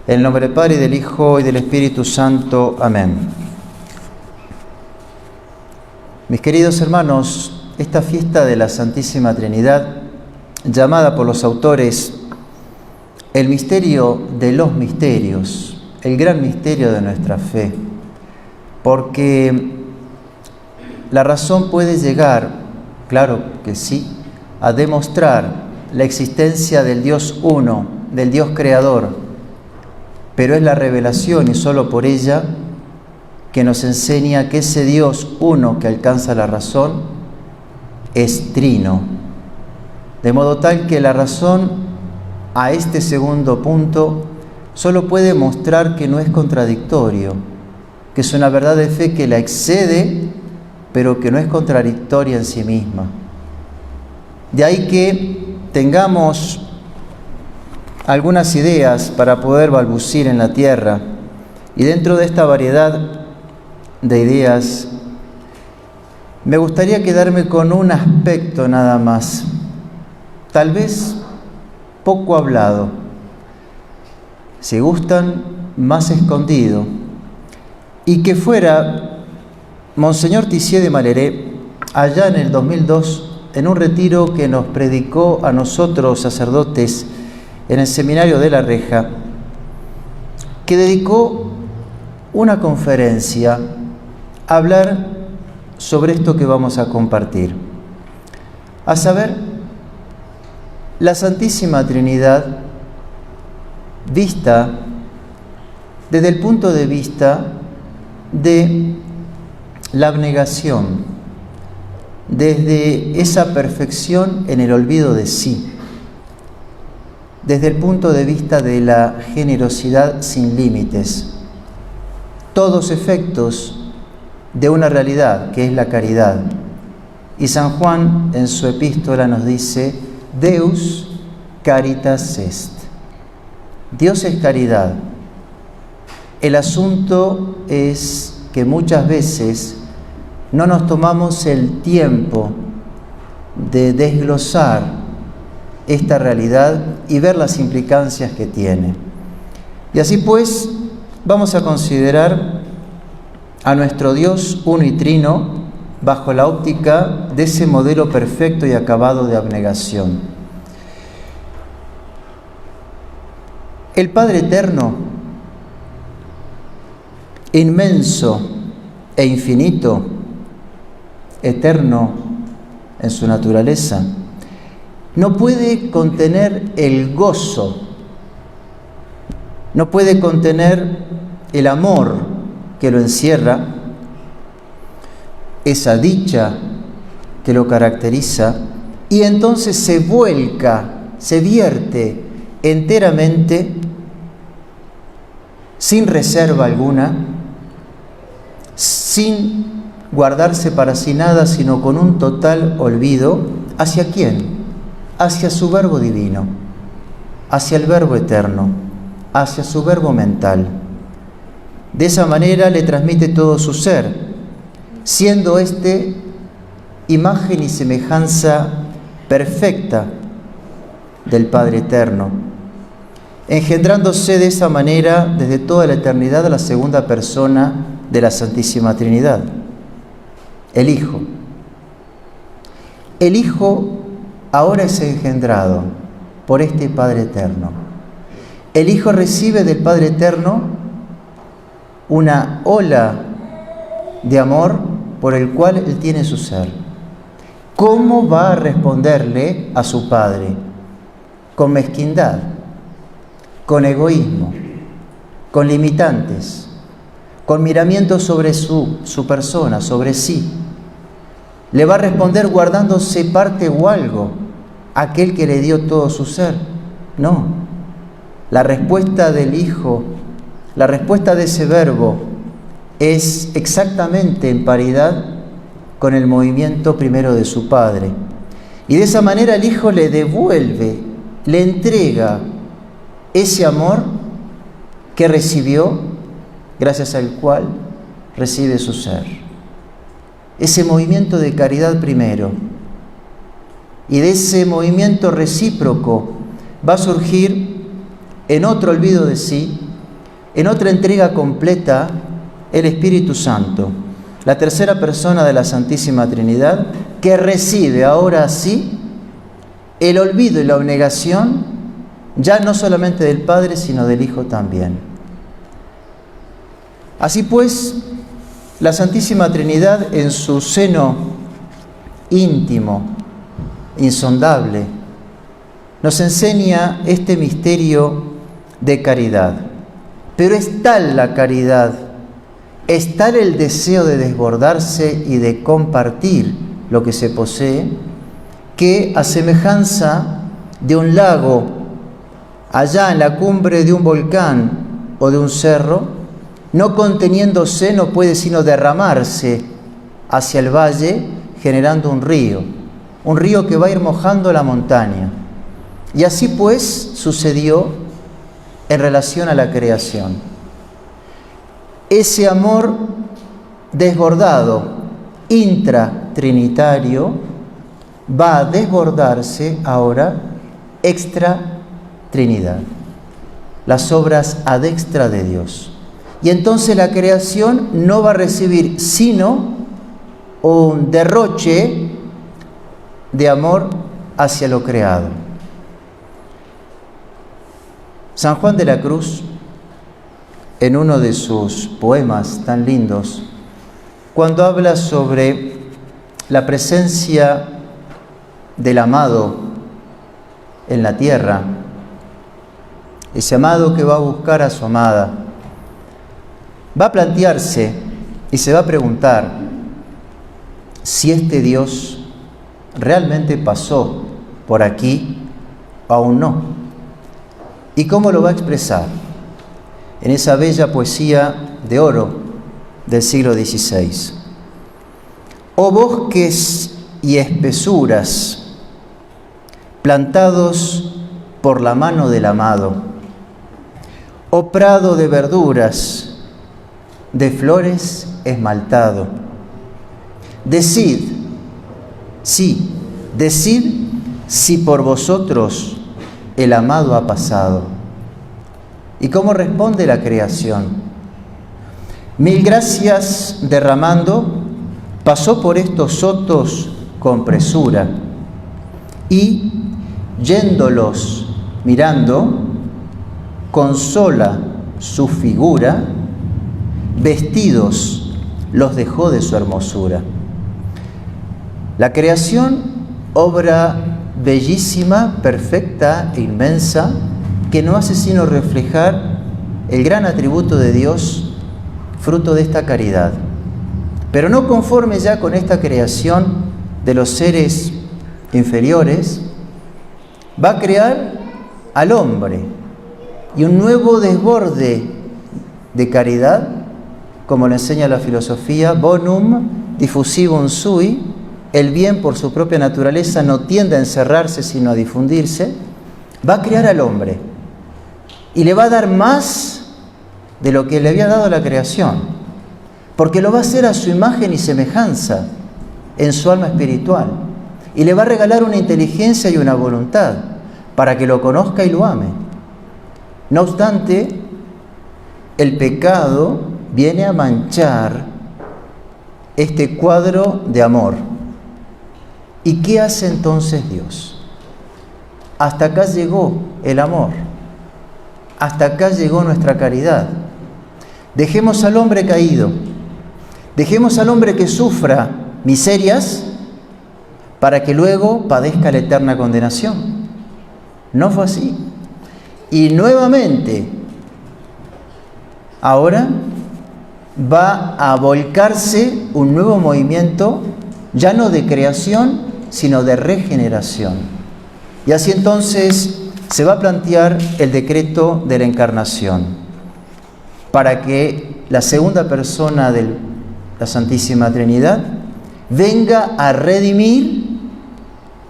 En el nombre del Padre, y del Hijo, y del Espíritu Santo. Amén. Mis queridos hermanos, esta fiesta de la Santísima Trinidad, llamada por los autores el misterio de los misterios, el gran misterio de nuestra fe, porque la razón puede llegar, claro que sí, a demostrar la existencia del Dios uno, del Dios creador, pero es la revelación y solo por ella que nos enseña que ese Dios uno que alcanza la razón es trino. De modo tal que la razón a este segundo punto solo puede mostrar que no es contradictorio, que es una verdad de fe que la excede, pero que no es contradictoria en sí misma. De ahí que tengamos algunas ideas para poder balbucir en la tierra, y dentro de esta variedad de ideas me gustaría quedarme con un aspecto nada más, tal vez poco hablado, si gustan, más escondido, y que fuera Monseñor Tissier de Malheré, allá en el 2002, en un retiro que nos predicó a nosotros sacerdotes en el seminario de La Reja, que dedicó una conferencia a hablar sobre esto que vamos a compartir, a saber, la Santísima Trinidad vista desde el punto de vista de la abnegación, desde esa perfección en el olvido de sí, desde el punto de vista de la generosidad sin límites, todos efectos de una realidad que es la caridad. Y San Juan en su epístola nos dice: Deus caritas est. Dios es caridad. El asunto es que muchas veces no nos tomamos el tiempo de desglosar esta realidad y ver las implicancias que tiene. Y así pues, vamos a considerar a nuestro Dios uno y trino bajo la óptica de ese modelo perfecto y acabado de abnegación. El Padre Eterno, inmenso e infinito, eterno en su naturaleza, no puede contener el gozo, no puede contener el amor que lo encierra, esa dicha que lo caracteriza, y entonces se vuelca, se vierte enteramente, sin reserva alguna, sin guardarse para sí nada, sino con un total olvido. ¿Hacia quién? Hacia su Verbo divino, hacia el Verbo eterno, hacia su Verbo mental. De esa manera le transmite todo su ser, siendo éste imagen y semejanza perfecta del Padre eterno, engendrándose de esa manera desde toda la eternidad a la segunda persona de la Santísima Trinidad, el Hijo. El Hijo ahora es engendrado por este Padre eterno. El Hijo recibe del Padre eterno una ola de amor por el cual Él tiene su ser. ¿Cómo va a responderle a su Padre? Con mezquindad, con egoísmo, con limitantes, con miramientos sobre su persona, sobre sí. Le va a responder guardándose parte o algo a aquel que le dio todo su ser. No. La respuesta del Hijo, la respuesta de ese Verbo, es exactamente en paridad con el movimiento primero de su Padre. Y de esa manera el Hijo le devuelve, le entrega ese amor que recibió, gracias al cual recibe su ser. Ese movimiento de caridad primero. Y de ese movimiento recíproco va a surgir en otro olvido de sí En otra entrega completa, el Espíritu Santo, la tercera persona de la Santísima Trinidad, que recibe ahora sí el olvido y la abnegación, ya no solamente del Padre, sino del Hijo también. Así pues, la Santísima Trinidad en su seno íntimo, insondable, nos enseña este misterio de caridad. Pero es tal la caridad, es tal el deseo de desbordarse y de compartir lo que se posee, que a semejanza de un lago allá en la cumbre de un volcán o de un cerro, no conteniéndose no puede sino derramarse hacia el valle, generando un río que va a ir mojando la montaña. Y así pues sucedió en relación a la creación. Ese amor desbordado, intratrinitario, va a desbordarse ahora extra-trinidad, las obras ad extra de Dios. Y entonces la creación no va a recibir sino un derroche de amor hacia lo creado. San Juan de la Cruz, en uno de sus poemas tan lindos, cuando habla sobre la presencia del amado en la tierra, ese amado que va a buscar a su amada, va a plantearse y se va a preguntar si este Dios realmente pasó por aquí o aún no. ¿Y cómo lo va a expresar? En esa bella poesía de oro del siglo XVI. Oh bosques y espesuras, plantados por la mano del amado, oh prado de verduras, de flores esmaltado. Decid, sí, decid si por vosotros el amado ha pasado. ¿Y cómo responde la creación? Mil gracias derramando, pasó por estos sotos con presura y, yéndolos mirando, con sola su figura, vestidos los dejó de su hermosura. La creación, obra bellísima, perfecta e inmensa, que no hace sino reflejar el gran atributo de Dios, fruto de esta caridad. Pero no conforme ya con esta creación de los seres inferiores, va a crear al hombre y un nuevo desborde de caridad, como lo enseña la filosofía, bonum diffusivum sui, el bien por su propia naturaleza no tiende a encerrarse sino a difundirse, va a crear al hombre y le va a dar más de lo que le había dado la creación, porque lo va a hacer a su imagen y semejanza en su alma espiritual, y le va a regalar una inteligencia y una voluntad para que lo conozca y lo ame. No obstante, el pecado viene a manchar este cuadro de amor. ¿Y qué hace entonces Dios? Hasta acá llegó el amor, hasta acá llegó nuestra caridad. Dejemos al hombre caído, dejemos al hombre que sufra miserias para que luego padezca la eterna condenación. No fue así. Y nuevamente, ahora va a volcarse un nuevo movimiento, ya no de creación, sino de regeneración. Y así entonces se va a plantear el decreto de la encarnación, para que la segunda persona de la Santísima Trinidad venga a redimir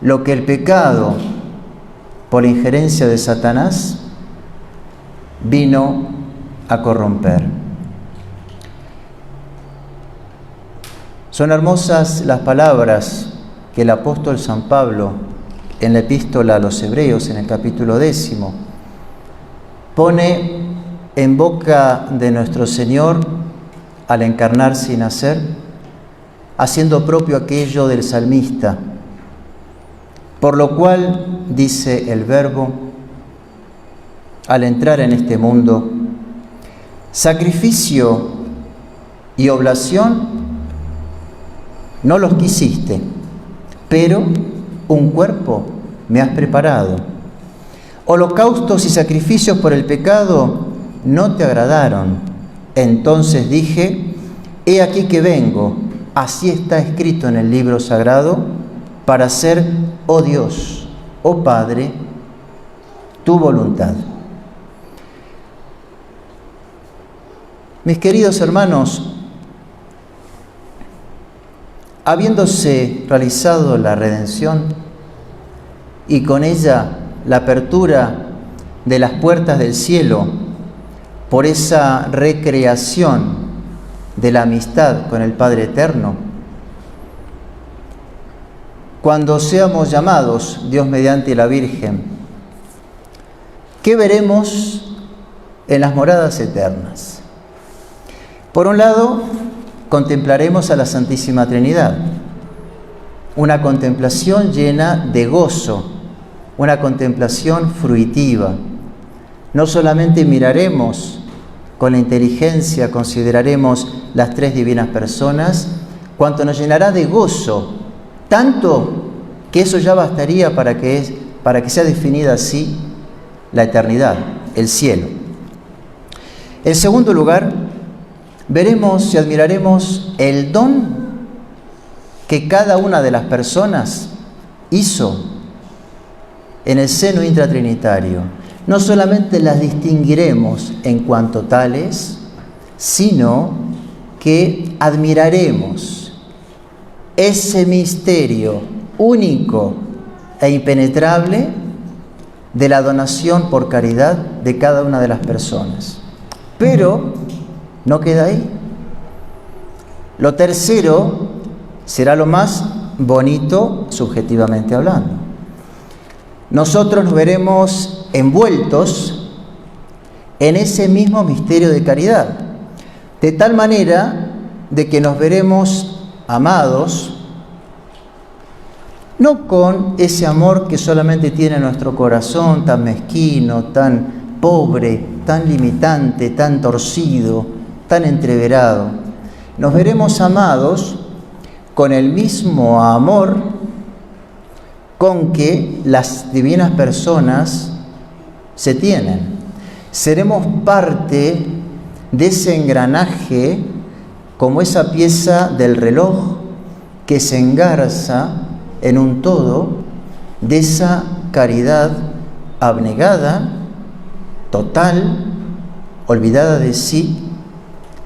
lo que el pecado, por la injerencia de Satanás, vino a corromper. Son hermosas las palabras que el apóstol San Pablo en la epístola a los Hebreos, en el capítulo 10, pone en boca de nuestro Señor al encarnarse y nacer, haciendo propio aquello del salmista, por lo cual, dice el Verbo, al entrar en este mundo, sacrificio y oblación no los quisiste, pero un cuerpo me has preparado. Holocaustos y sacrificios por el pecado no te agradaron. Entonces dije, he aquí que vengo, así está escrito en el libro sagrado, para hacer, oh Dios, oh Padre, tu voluntad. Mis queridos hermanos, habiéndose realizado la redención y con ella la apertura de las puertas del cielo por esa recreación de la amistad con el Padre Eterno, cuando seamos llamados, Dios mediante la Virgen, ¿qué veremos en las moradas eternas? Por un lado, contemplaremos a la Santísima Trinidad, una contemplación llena de gozo, una contemplación fruitiva. No solamente miraremos con la inteligencia, consideraremos las tres divinas personas, cuanto nos llenará de gozo, tanto que eso ya bastaría para que sea definida así la eternidad, el cielo. En segundo lugar, veremos y admiraremos el don que cada una de las personas hizo en el seno intratrinitario. No solamente las distinguiremos en cuanto tales, sino que admiraremos ese misterio único e impenetrable de la donación por caridad de cada una de las personas. Pero no queda ahí. Lo tercero será lo más bonito subjetivamente hablando. Nosotros nos veremos envueltos en ese mismo misterio de caridad, de tal manera de que nos veremos amados, no con ese amor que solamente tiene nuestro corazón tan mezquino, tan pobre, tan limitante, tan torcido, tan entreverado. Nos veremos amados con el mismo amor con que las divinas personas se tienen. Seremos parte de ese engranaje, como esa pieza del reloj que se engarza en un todo de esa caridad abnegada, total, olvidada de sí,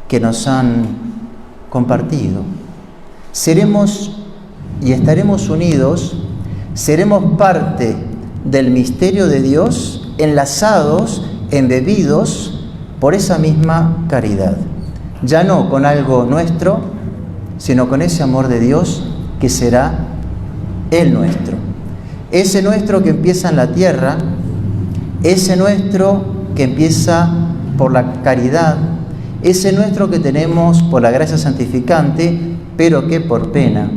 que nos han compartido. Seremos y estaremos unidos, seremos parte del misterio de Dios, enlazados, embebidos por esa misma caridad. Ya no con algo nuestro, sino con ese amor de Dios que será el nuestro. Ese nuestro que empieza en la tierra, ese nuestro que empieza por la caridad, ese nuestro que tenemos por la gracia santificante, pero que por pena,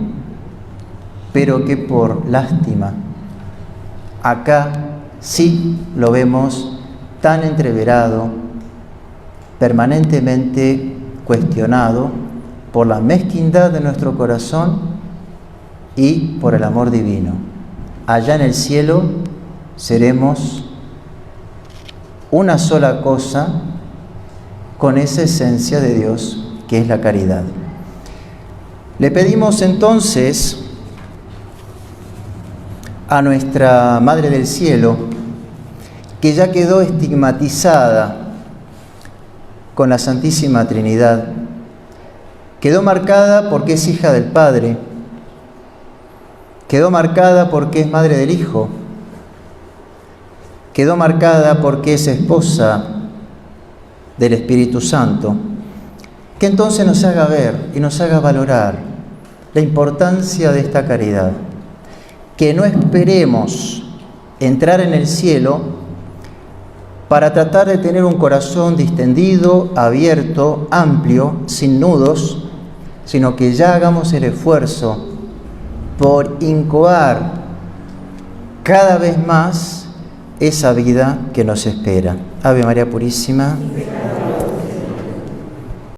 pero que por lástima. Acá sí lo vemos tan entreverado, permanentemente cuestionado por la mezquindad de nuestro corazón y por el amor divino. Allá en el cielo seremos una sola cosa con esa esencia de Dios que es la caridad. Le pedimos entonces a nuestra Madre del Cielo, que ya quedó estigmatizada con la Santísima Trinidad, quedó marcada porque es hija del Padre, quedó marcada porque es madre del Hijo, quedó marcada porque es esposa del Espíritu Santo, que entonces nos haga ver y nos haga valorar la importancia de esta caridad, que no esperemos entrar en el cielo para tratar de tener un corazón distendido, abierto, amplio, sin nudos, sino que ya hagamos el esfuerzo por incoar cada vez más esa vida que nos espera. Ave María Purísima.